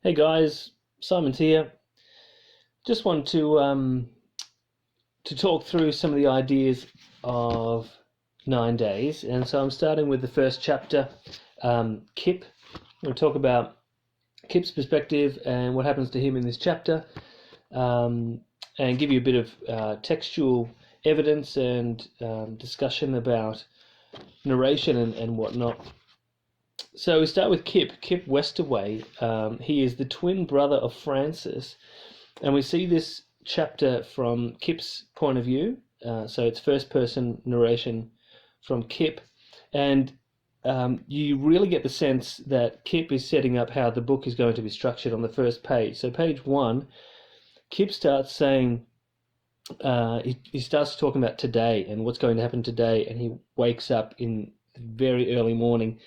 Hey guys, Simon's here. Just want to talk through some of the ideas of 9 days, and so I'm starting with the first chapter, Kip. We'll talk about Kip's perspective and what happens to him in this chapter, and give you a bit of textual evidence and discussion about narration and whatnot. So we start with Kip Westaway. He is the twin brother of Francis, and we see this chapter from Kip's point of view. So it's first person narration from Kip, and you really get the sense that Kip is setting up how the book is going to be structured on the first page. So page 1, Kip starts saying, he starts talking about today and what's going to happen today, and he wakes up in very early morning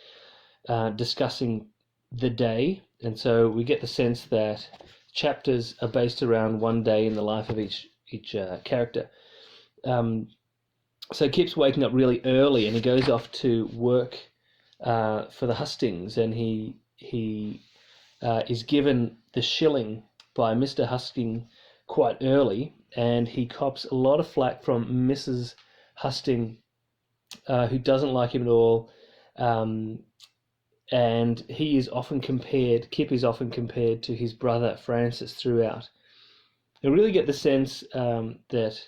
discussing the day, and so we get the sense that chapters are based around one day in the life of each character. So Kip's waking up really early, and he goes off to work for the hustings, and he is given the shilling by Mr. Husting quite early, and he cops a lot of flack from Mrs. Husting, who doesn't like him at all. And Kip is often compared to his brother Francis throughout. You really get the sense that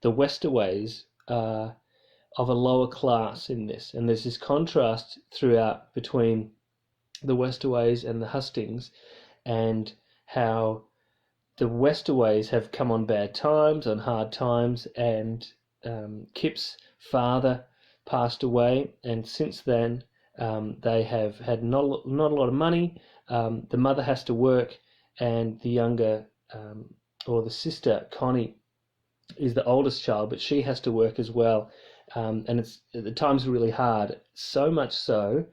the Westaways are of a lower class in this, and there's this contrast throughout between the Westaways and the Hustings, and how the Westaways have come on bad times, on hard times, and Kip's father passed away, and since then they have had not a lot of money. The mother has to work, and the younger, or the sister, Connie, is the oldest child, but she has to work as well. And the times are really hard, so much so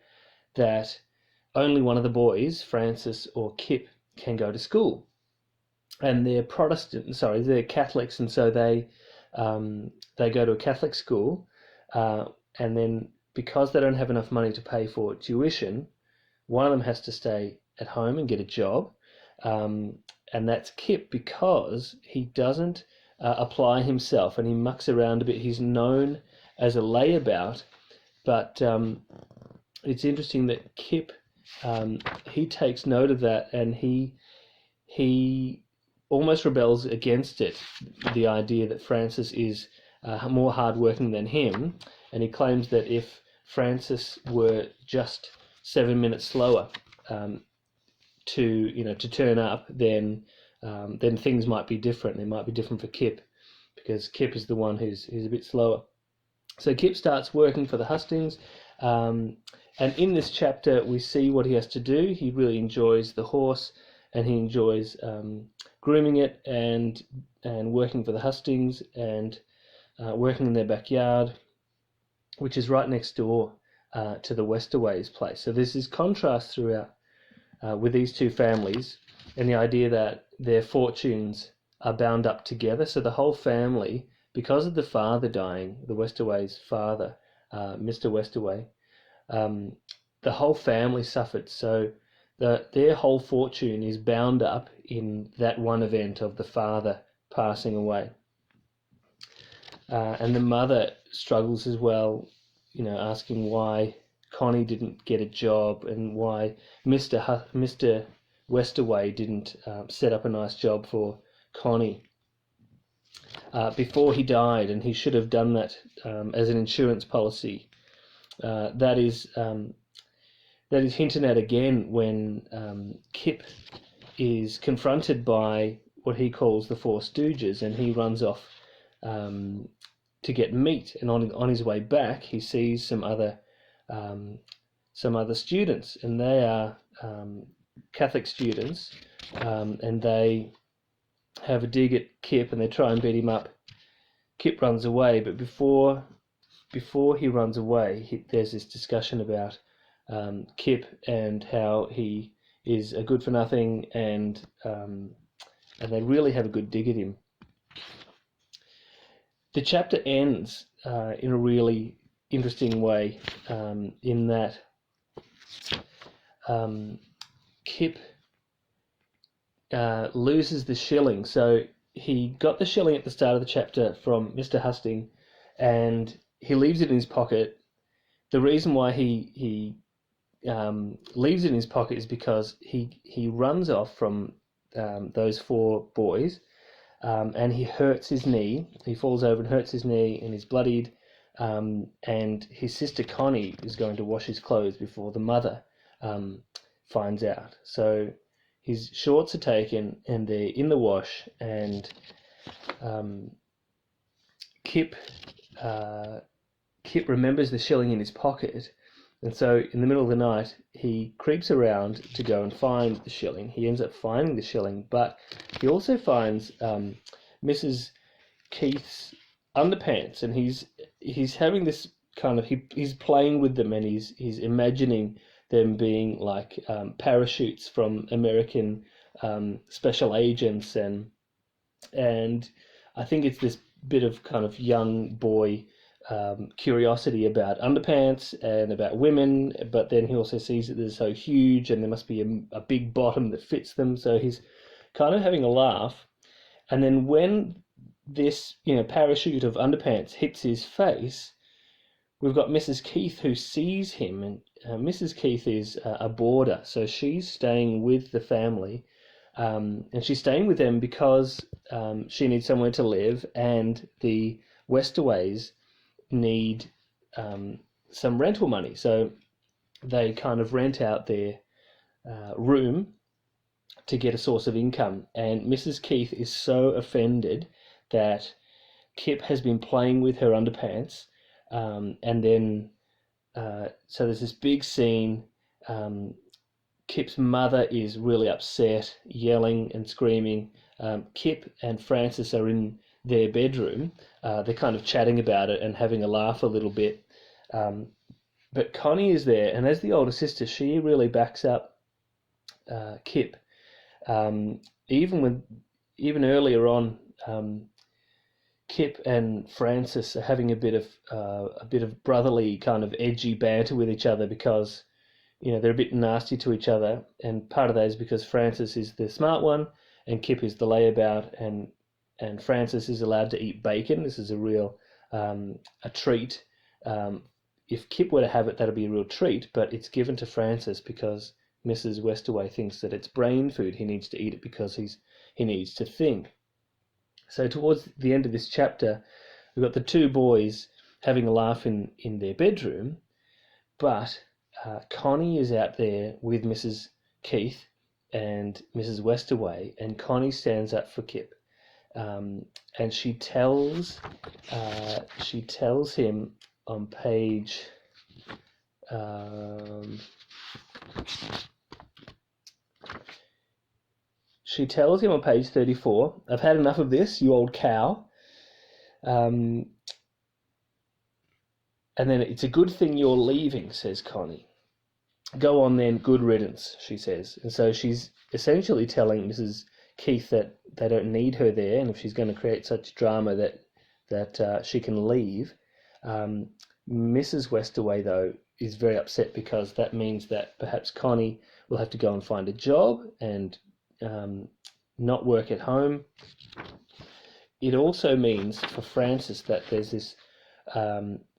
that only one of the boys, Francis or Kip, can go to school. And they're they're Catholics, and so they go to a Catholic school, and then because they don't have enough money to pay for tuition, one of them has to stay at home and get a job, and that's Kip, because he doesn't apply himself, and he mucks around a bit. He's known as a layabout, but it's interesting that Kip, he takes note of that, and he almost rebels against it, the idea that Francis is more hardworking than him, and he claims that if Francis were just 7 minutes slower to turn up, then things might be different. They might be different for Kip, because Kip is the one who's a bit slower. So Kip starts working for the Hustings, and in this chapter we see what he has to do. He really enjoys the horse, and he enjoys grooming it and working for the Hustings, and working in their backyard, which is right next door to the Westerways place. So there's this contrast throughout with these two families, and the idea that their fortunes are bound up together. So the whole family, because of the father dying, the Westerways' father, Mr. Westaway, the whole family suffered. So their whole fortune is bound up in that one event of the father passing away. And the mother struggles as well, asking why Connie didn't get a job, and why Mr. Westaway didn't set up a nice job for Connie before he died, and he should have done that as an insurance policy. That is hinted at again when Kip is confronted by what he calls the Four Stooges, and he runs off to get meat, and on his way back he sees some other students, and they are Catholic students, and they have a dig at Kip, and they try and beat him up. Kip runs away, but before he runs away, there's this discussion about Kip and how he is a good for nothing, and they really have a good dig at him. The chapter ends in a really interesting way, in that Kip loses the shilling. So he got the shilling at the start of the chapter from Mr. Husting, and he leaves it in his pocket. The reason why he leaves it in his pocket is because he runs off from those four boys, and he hurts his knee. He falls over and hurts his knee, and he's bloodied. And his sister Connie is going to wash his clothes before the mother finds out. So his shorts are taken, and they're in the wash, and Kip remembers the shilling in his pocket, and so in the middle of the night he creeps around to go and find the shilling. He ends up finding the shilling, but he also finds Mrs. Keith's underpants, and he's having this kind of he's playing with them, and he's imagining them being like parachutes from American special agents, and I think it's this bit of kind of young boy curiosity about underpants and about women, but then he also sees that they're so huge and there must be a big bottom that fits them, so he's kind of having a laugh. And then when this parachute of underpants hits his face, we've got Mrs. Keith who sees him, and Mrs. Keith is a boarder, so she's staying with the family, and she's staying with them because she needs somewhere to live, and the Westaways need some rental money, so they kind of rent out their room to get a source of income. And Mrs. Keith is so offended that Kip has been playing with her underpants, and then so there's this big scene. Kip's mother is really upset, yelling and screaming. Kip and Frances are in their bedroom. They're kind of chatting about it and having a laugh a little bit. But Connie is there, and as the older sister, she really backs up Kip. Even earlier on, Kip and Frances are having a bit of brotherly kind of edgy banter with each other because they're a bit nasty to each other, and part of that is because Frances is the smart one and Kip is the layabout, and Frances is allowed to eat bacon. This is a real a treat. If Kip were to have it, that'd be a real treat, but it's given to Frances because Mrs. Westaway thinks that it's brain food. He needs to eat it because he needs to think. So towards the end of this chapter, we've got the two boys having a laugh in their bedroom, but Connie is out there with Mrs. Keith and Mrs. Westaway, and Connie stands up for Kip, and she tells him on page she tells him on page 34, "I've had enough of this, you old cow." And then, "It's a good thing you're leaving," says Connie. "Go on then, good riddance," she says. And so she's essentially telling Mrs. Keith that they don't need her there, and if she's going to create such drama that she can leave. Mrs. Westaway, though, is very upset because that means that perhaps Connie will have to go and find a job and not work at home. It also means for Frances that there's this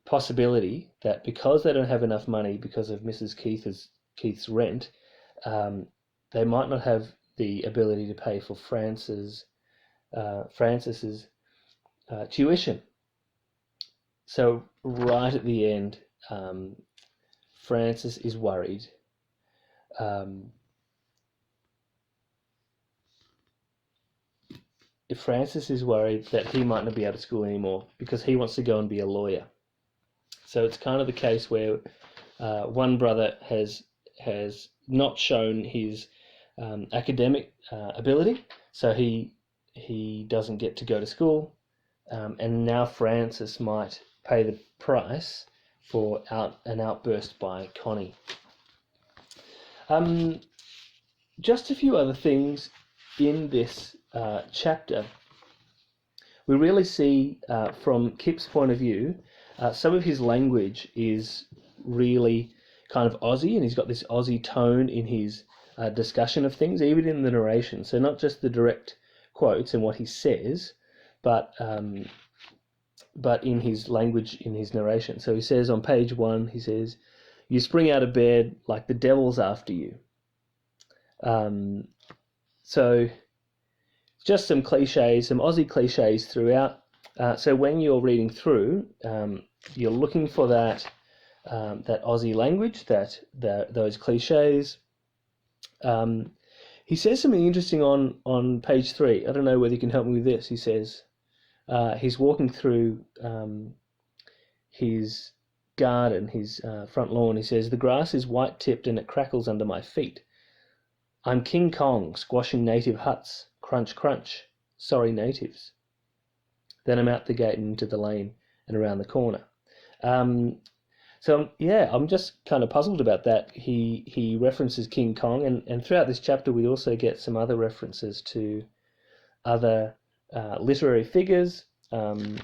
possibility that because they don't have enough money because of Mrs. Keith's rent, they might not have the ability to pay for Frances's tuition. So right at the end, Frances is worried. Frances is worried that he might not be out of school anymore because he wants to go and be a lawyer. So it's kind of the case where one brother has not shown his academic ability, so he doesn't get to go to school, and now Frances might pay the price for an outburst by Connie. Just a few other things in this chapter. We really see from Kip's point of view, some of his language is really kind of Aussie, and he's got this Aussie tone in his discussion of things, even in the narration. So not just the direct quotes and what he says, but in his language, in his narration. So he says on page 1, he says, "You spring out of bed like the devil's after you." So just some cliches, some Aussie cliches throughout. So when you're reading through, you're looking for that Aussie language, those cliches. He says something interesting on page 3. I don't know whether you can help me with this. He says he's walking through his garden, his front lawn. He says, "The grass is white-tipped and it crackles under my feet. I'm King Kong, squashing native huts. Crunch, crunch. Sorry, natives." Then I'm out the gate and into the lane and around the corner. So yeah, I'm just kind of puzzled about that. He references King Kong, and throughout this chapter we also get some other references to other literary figures, and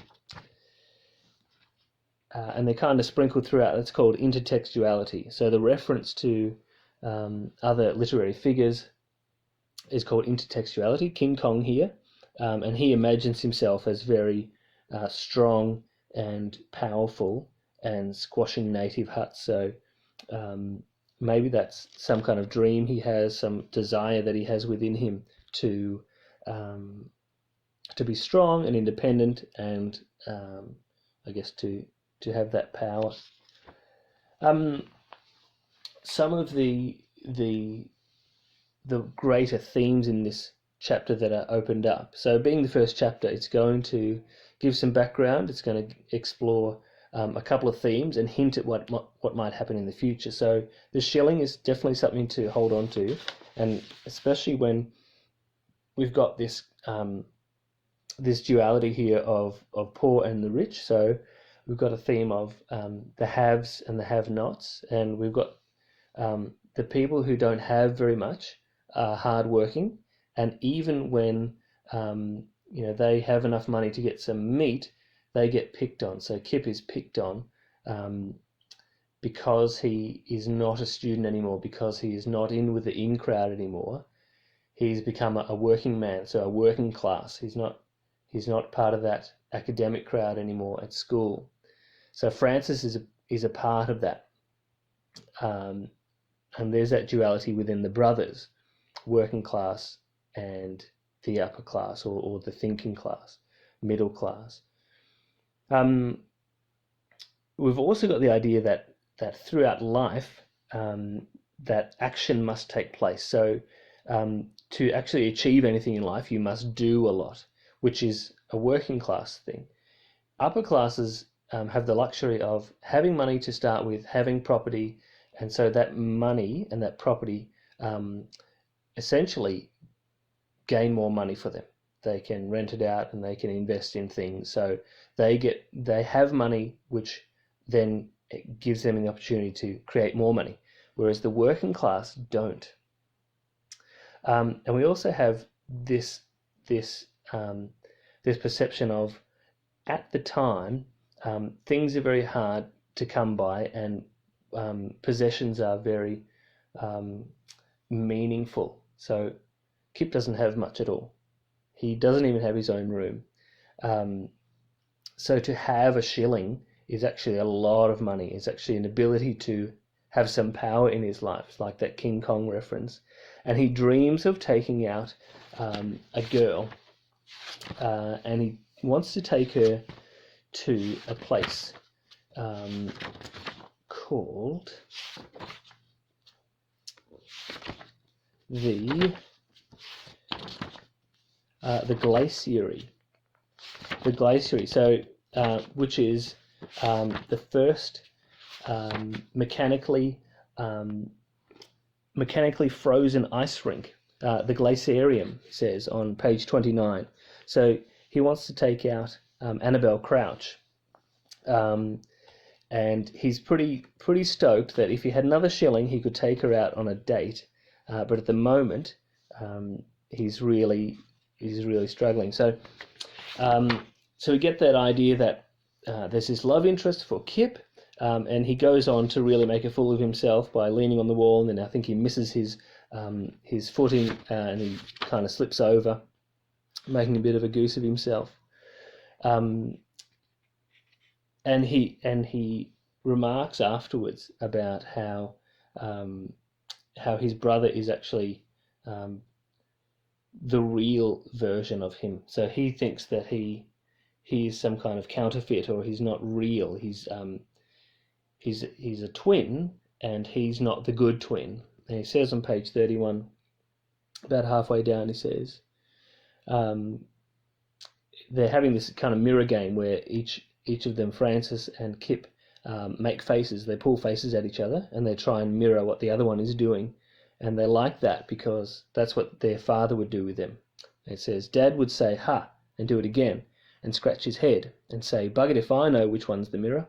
they're kind of sprinkled throughout. It's called intertextuality. So the reference to other literary figures is called intertextuality. King Kong here, and he imagines himself as very strong and powerful and squashing native huts. So maybe that's some kind of dream he has, some desire that he has within him to be strong and independent, and I guess to have that power. Some of the greater themes in this chapter that are opened up. So being the first chapter, it's going to give some background. It's going to explore a couple of themes and hint at what might happen in the future. So the shilling is definitely something to hold on to, and especially when we've got this this duality here of poor and the rich. So we've got a theme of the haves and the have-nots, and we've got the people who don't have very much are hardworking, and even when they have enough money to get some meat, they get picked on. So Kip is picked on because he is not a student anymore, because he is not in with the in crowd anymore. He's become a working man, so a working class. He's not part of that academic crowd anymore at school. So Francis is a part of that, and there's that duality within the brothers, working class and the upper class, or the thinking class, middle class. We've also got the idea that throughout life, that action must take place. So to actually achieve anything in life, you must do a lot, which is a working class thing. Upper classes have the luxury of having money to start with, having property, and so that money and that property essentially gain more money for them. They can rent it out and they can invest in things. So they have money, which then it gives them the opportunity to create more money, whereas the working class don't. And we also have this perception of, at the time, things are very hard to come by, and possessions are very meaningful. So Kip doesn't have much at all. He doesn't even have his own room. So to have a shilling is actually a lot of money. It's actually an ability to have some power in his life. It's like that King Kong reference. And he dreams of taking out a girl, and he wants to take her to a place called the glaciary. The glaciary, so which is the first mechanically frozen ice rink. The glaciarium, says on page 29. So he wants to take out Annabelle Crouch, and he's pretty stoked that if he had another shilling, he could take her out on a date. But at the moment, he's really struggling. So we get that idea that there's this love interest for Kip, and he goes on to really make a fool of himself by leaning on the wall, and then I think he misses his his footing, and he kind of slips over, making a bit of a goose of himself. And he remarks afterwards about how his brother is actually the real version of him. So he thinks that he is some kind of counterfeit, or he's not real. He's a twin, and he's not the good twin. And he says on page 31, about halfway down, he says, they're having this kind of mirror game where each of them, Francis and Kip, make faces. They pull faces at each other, and they try and mirror what the other one is doing. And they like that because that's what their father would do with them. It says, Dad would say, ha, and do it again, and scratch his head and say, buggered if I know which one's the mirror.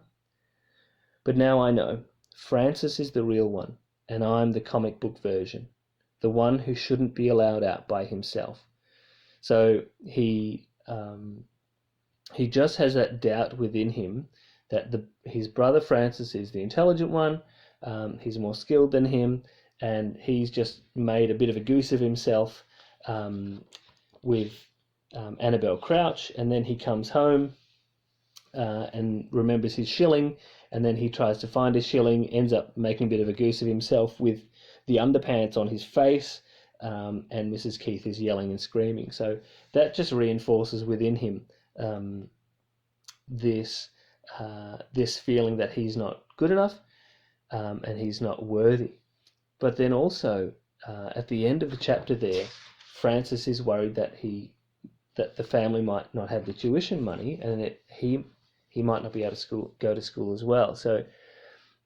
But now I know. Francis is the real one, and I'm the comic book version, the one who shouldn't be allowed out by himself. So he just has that doubt within him that his brother Francis is the intelligent one. He's more skilled than him, and he's just made a bit of a goose of himself with Annabelle Crouch, and then he comes home and remembers his shilling, and then he tries to find his shilling, ends up making a bit of a goose of himself with the underpants on his face, and Mrs. Keith is yelling and screaming. So that just reinforces within him this feeling that he's not good enough, and he's not worthy. But then also at the end of the chapter there, Francis is worried that the family might not have the tuition money, and he might not be able to go to school as well. So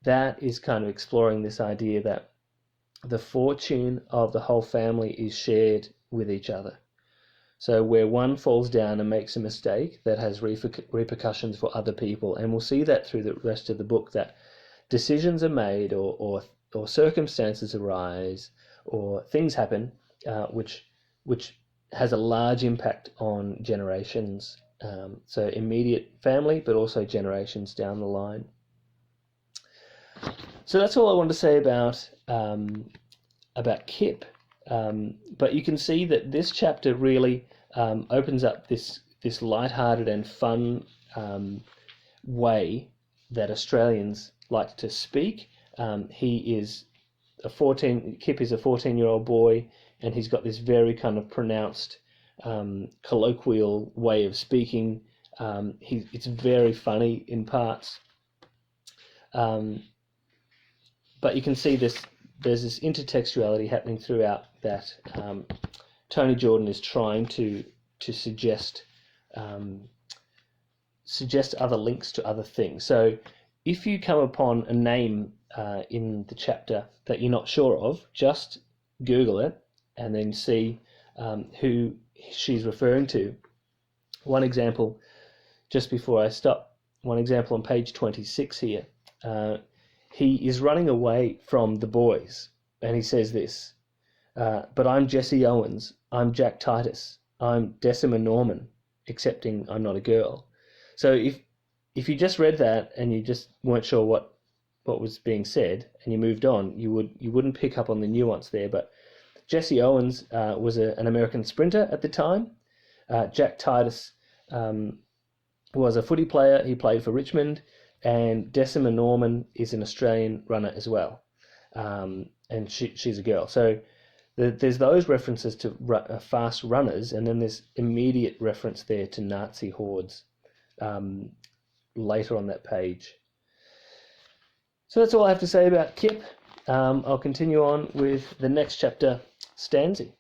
that is kind of exploring this idea that the fortune of the whole family is shared with each other. So where one falls down and makes a mistake, that has repercussions for other people. And we'll see that through the rest of the book, that decisions are made, or circumstances arise, or things happen which has a large impact on generations. So immediate family, but also generations down the line. So that's all I want to say about Kip. But you can see that this chapter really opens up this light-hearted and fun way that Australians like to speak. Kip is a 14-year-old boy, and he's got this very kind of pronounced colloquial way of speaking. It's very funny in parts. But you can see there's this intertextuality happening throughout that Tony Jordan is trying to suggest other links to other things. So if you come upon a name in the chapter that you're not sure of, just Google it and then see who she's referring to. One example, just before I stop, one example on page 26 here. He is running away from the boys, and he says this, but I'm Jesse Owens, I'm Jack Titus, I'm Decima Norman, excepting I'm not a girl. So if you just read that and you just weren't sure what was being said and you moved on, you wouldn't pick up on the nuance there. But Jesse Owens was an American sprinter at the time. Jack Titus was a footy player. He played for Richmond. And Decima Norman is an Australian runner as well, and she's a girl. So there's those references to fast runners, and then there's immediate reference there to Nazi hordes later on that page. So that's all I have to say about Kip. I'll continue on with the next chapter, Stanzi.